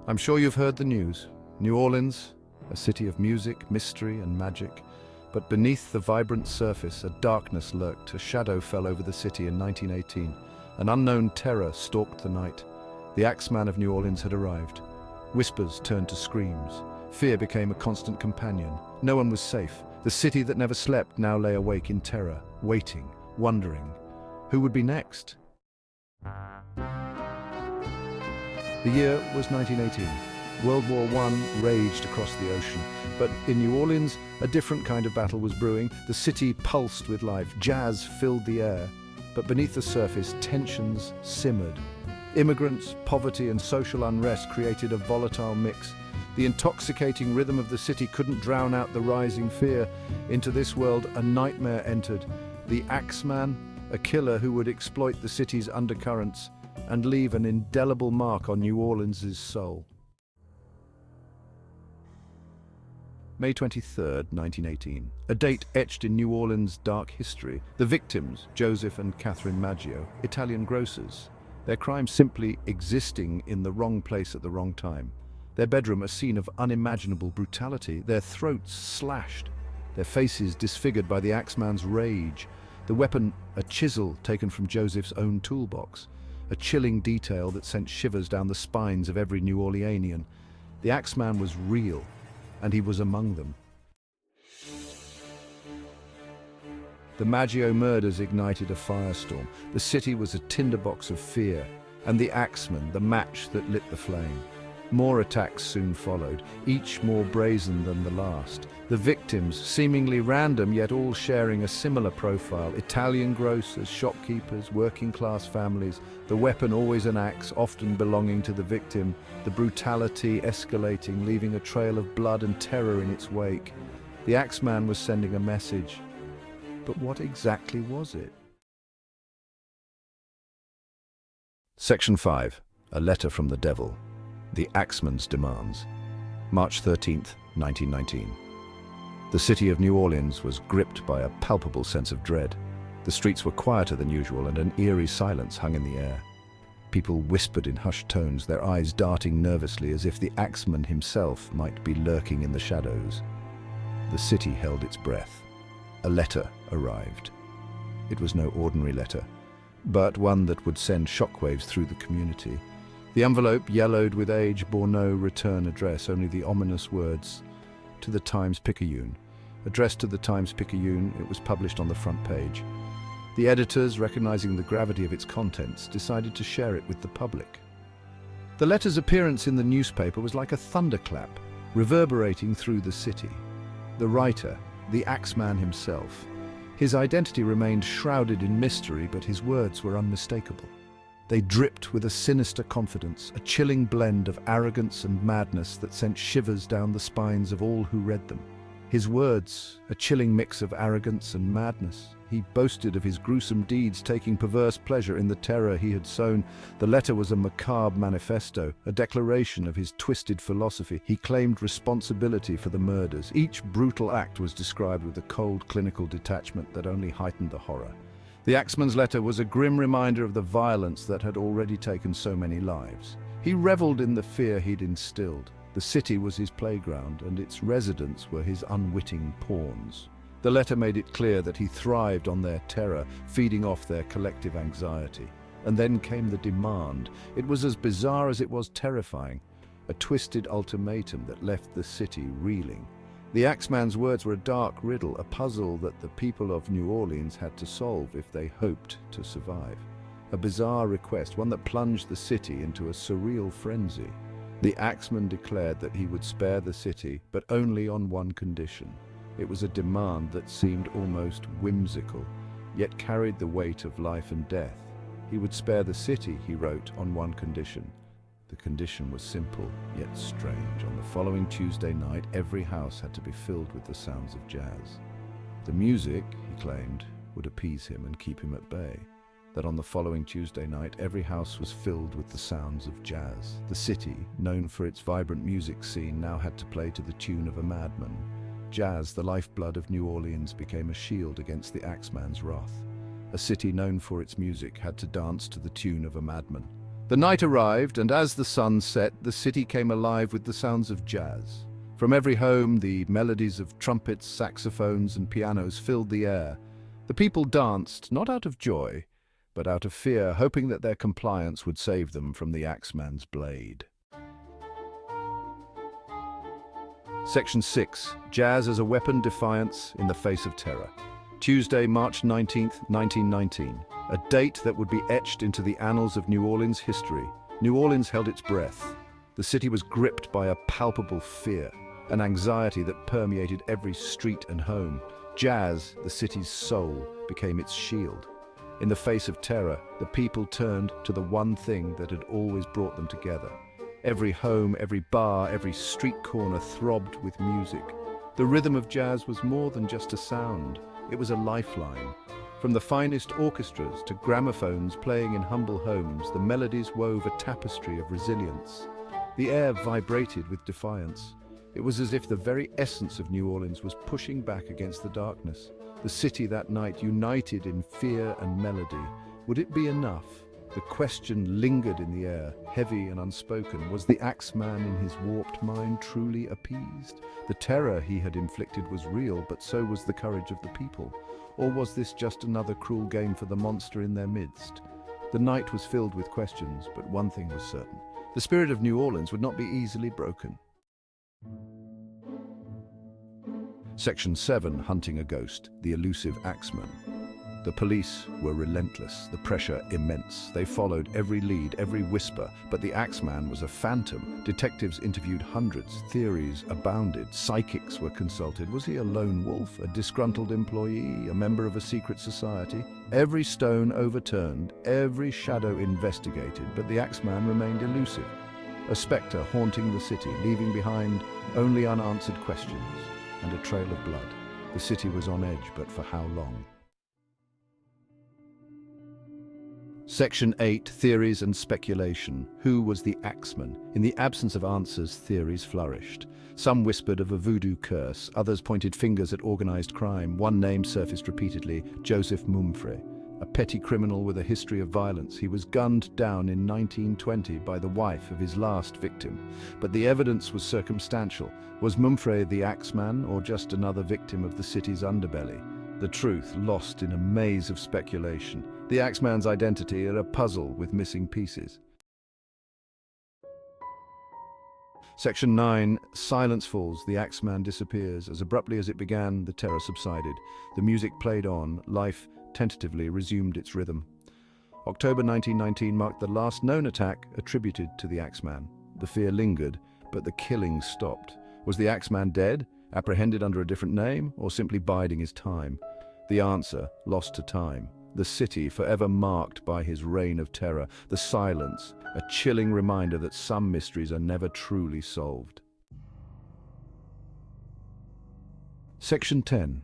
I'm sure you've heard the news. New Orleans, a city of music, mystery, and magic. But beneath the vibrant surface, a darkness lurked. A shadow fell over the city in 1918. An unknown terror stalked the night. The Axeman of New Orleans had arrived. Whispers turned to screams. Fear became a constant companion. No one was safe. The city that never slept now lay awake in terror, waiting, wondering. Who would be next? The year was 1918. World War I raged across the ocean. But in New Orleans, a different kind of battle was brewing. The city pulsed with life. Jazz filled the air. But beneath the surface, tensions simmered. Immigrants, poverty, and social unrest created a volatile mix. The intoxicating rhythm of the city couldn't drown out the rising fear. Into this world, a nightmare entered. The Axeman, a killer who would exploit the city's undercurrents and leave an indelible mark on New Orleans' soul. May 23rd, 1918. A date etched in New Orleans' dark history. The victims, Joseph and Catherine Maggio, Italian grocers. Their crime simply existing in the wrong place at the wrong time. Their bedroom a scene of unimaginable brutality, their throats slashed, their faces disfigured by the Axeman's rage. The weapon, a chisel taken from Joseph's own toolbox. A chilling detail that sent shivers down the spines of every New Orleanian. The Axeman was real, and he was among them. The Maggio murders ignited a firestorm. The city was a tinderbox of fear, and the Axeman, the match that lit the flame. More attacks soon followed, each more brazen than the last. The victims, seemingly random yet all sharing a similar profile. Italian grocers, shopkeepers, working-class families. The weapon always an axe, often belonging to the victim. The brutality escalating, leaving a trail of blood and terror in its wake. The Axeman was sending a message. But what exactly was it? Section 5. A letter from the devil. The Axeman's demands. March 13th, 1919. The city of New Orleans was gripped by a palpable sense of dread. The streets were quieter than usual, and an eerie silence hung in the air. People whispered in hushed tones, their eyes darting nervously as if the Axeman himself might be lurking in the shadows. The city held its breath. A letter arrived. It was no ordinary letter, but one that would send shockwaves through the community. The envelope, yellowed with age, bore no return address, only the ominous words, "To the Times-Picayune." Addressed to the Times-Picayune, it was published on the front page. The editors, recognizing the gravity of its contents, decided to share it with the public. The letter's appearance in the newspaper was like a thunderclap, reverberating through the city. The writer, the Axeman himself. His identity remained shrouded in mystery, but his words were unmistakable. They dripped with a sinister confidence, a chilling blend of arrogance and madness that sent shivers down the spines of all who read them. His words, a chilling mix of arrogance and madness. He boasted of his gruesome deeds, taking perverse pleasure in the terror he had sown. The letter was a macabre manifesto, a declaration of his twisted philosophy. He claimed responsibility for the murders. Each brutal act was described with a cold, clinical detachment that only heightened the horror. The Axeman's letter was a grim reminder of the violence that had already taken so many lives. He reveled in the fear he'd instilled. The city was his playground, and its residents were his unwitting pawns. The letter made it clear that he thrived on their terror, feeding off their collective anxiety. And then came the demand. It was as bizarre as it was terrifying. A twisted ultimatum that left the city reeling. The Axeman's words were a dark riddle, a puzzle that the people of New Orleans had to solve if they hoped to survive. A bizarre request, one that plunged the city into a surreal frenzy. The Axeman declared that he would spare the city, but only on one condition. It was a demand that seemed almost whimsical, yet carried the weight of life and death. He would spare the city, he wrote, on one condition. The condition was simple, yet strange. On the following Tuesday night, every house had to be filled with the sounds of jazz. The music, he claimed, would appease him and keep him at bay. That on the following Tuesday night, every house was filled with the sounds of jazz. The city, known for its vibrant music scene, now had to play to the tune of a madman. Jazz, the lifeblood of New Orleans, became a shield against the Axeman's wrath. A city known for its music had to dance to the tune of a madman. The night arrived, and as the sun set, the city came alive with the sounds of jazz. From every home, the melodies of trumpets, saxophones, and pianos filled the air. The people danced, not out of joy, but out of fear, hoping that their compliance would save them from the Axeman's blade. Section 6. Jazz as a weapon, defiance in the face of terror. Tuesday, March 19, 1919. A date that would be etched into the annals of New Orleans history. New Orleans held its breath. The city was gripped by a palpable fear, an anxiety that permeated every street and home. Jazz, the city's soul, became its shield. In the face of terror, the people turned to the one thing that had always brought them together. Every home, every bar, every street corner throbbed with music. The rhythm of jazz was more than just a sound. It was a lifeline. From the finest orchestras to gramophones playing in humble homes, the melodies wove a tapestry of resilience. The air vibrated with defiance. It was as if the very essence of New Orleans was pushing back against the darkness. The city that night united in fear and melody. Would it be enough? The question lingered in the air, heavy and unspoken. Was the Axeman in his warped mind truly appeased? The terror he had inflicted was real, but so was the courage of the people. Or was this just another cruel game for the monster in their midst? The night was filled with questions, but one thing was certain. The spirit of New Orleans would not be easily broken. Section 7. Hunting a ghost, the elusive Axeman. The police were relentless, the pressure immense. They followed every lead, every whisper, but the Axeman was a phantom. Detectives interviewed hundreds, theories abounded, psychics were consulted. Was he a lone wolf, a disgruntled employee, a member of a secret society? Every stone overturned, every shadow investigated, but the Axeman remained elusive. A spectre haunting the city, leaving behind only unanswered questions and a trail of blood. The city was on edge, but for how long? Section 8. Theories and speculation. Who was the Axeman? In the absence of answers, theories flourished. Some whispered of a voodoo curse, others pointed fingers at organized crime. One name surfaced repeatedly: Joseph Mumfre. A petty criminal with a history of violence. He was gunned down in 1920 by the wife of his last victim. But the evidence was circumstantial. Was Mumfre the Axeman, or just another victim of the city's underbelly? The truth lost in a maze of speculation. The Axeman's identity a puzzle with missing pieces. Section 9. Silence falls. The Axeman disappears. As abruptly as it began, the terror subsided. The music played on. Life tentatively resumed its rhythm. October 1919 marked the last known attack attributed to the Axeman. The fear lingered, but the killing stopped. Was the Axeman dead, apprehended under a different name, or simply biding his time? The answer: lost to time. The city forever marked by his reign of terror. The silence, a chilling reminder that some mysteries are never truly solved. Section 10.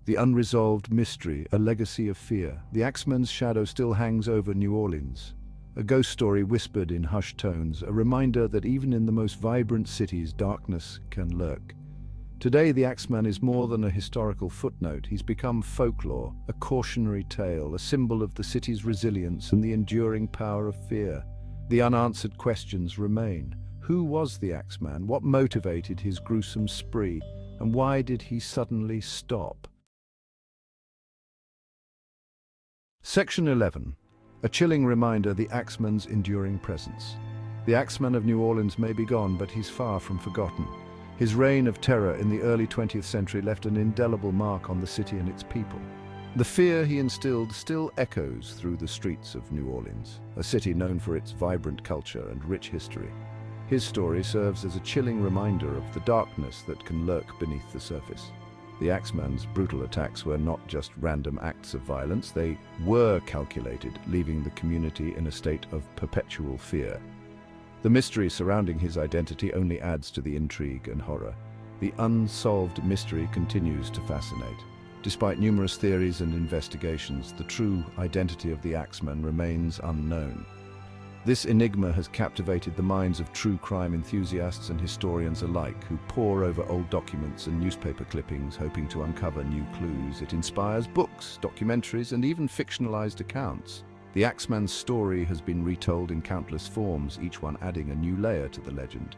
The unresolved mystery, a legacy of fear. The Axeman's shadow still hangs over New Orleans. A ghost story whispered in hushed tones, a reminder that even in the most vibrant cities, darkness can lurk. Today, the Axeman is more than a historical footnote. He's become folklore, a cautionary tale, a symbol of the city's resilience and the enduring power of fear. The unanswered questions remain. Who was the Axeman? What motivated his gruesome spree? And why did he suddenly stop? Section 11. A chilling reminder: the Axeman's enduring presence. The Axeman of New Orleans may be gone, but he's far from forgotten. His reign of terror in the early 20th century left an indelible mark on the city and its people. The fear he instilled still echoes through the streets of New Orleans, a city known for its vibrant culture and rich history. His story serves as a chilling reminder of the darkness that can lurk beneath the surface. The Axeman's brutal attacks were not just random acts of violence, they were calculated, leaving the community in a state of perpetual fear. The mystery surrounding his identity only adds to the intrigue and horror. The unsolved mystery continues to fascinate. Despite numerous theories and investigations, the true identity of the Axeman remains unknown. This enigma has captivated the minds of true crime enthusiasts and historians alike, who pore over old documents and newspaper clippings hoping to uncover new clues. It inspires books, documentaries, and even fictionalized accounts. The Axeman's story has been retold in countless forms, each one adding a new layer to the legend.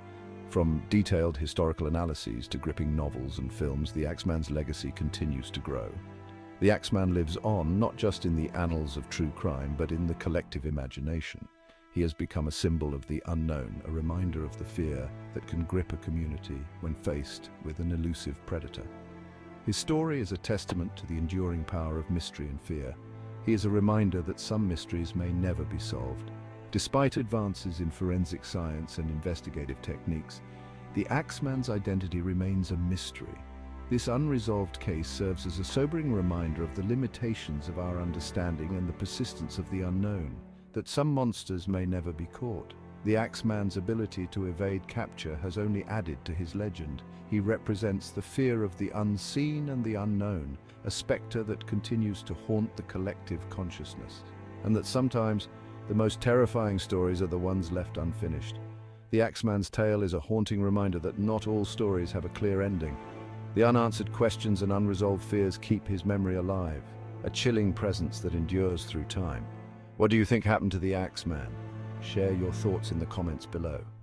From detailed historical analyses to gripping novels and films, the Axeman's legacy continues to grow. The Axeman lives on not just in the annals of true crime, but in the collective imagination. He has become a symbol of the unknown, a reminder of the fear that can grip a community when faced with an elusive predator. His story is a testament to the enduring power of mystery and fear. He is a reminder that some mysteries may never be solved. Despite advances in forensic science and investigative techniques, the Axeman's identity remains a mystery. This unresolved case serves as a sobering reminder of the limitations of our understanding and the persistence of the unknown, that some monsters may never be caught. The Axeman's ability to evade capture has only added to his legend. He represents the fear of the unseen and the unknown, a specter that continues to haunt the collective consciousness, and that sometimes the most terrifying stories are the ones left unfinished. The Axeman's tale is a haunting reminder that not all stories have a clear ending. The unanswered questions and unresolved fears keep his memory alive, a chilling presence that endures through time. What do you think happened to the Axeman? Share your thoughts in the comments below.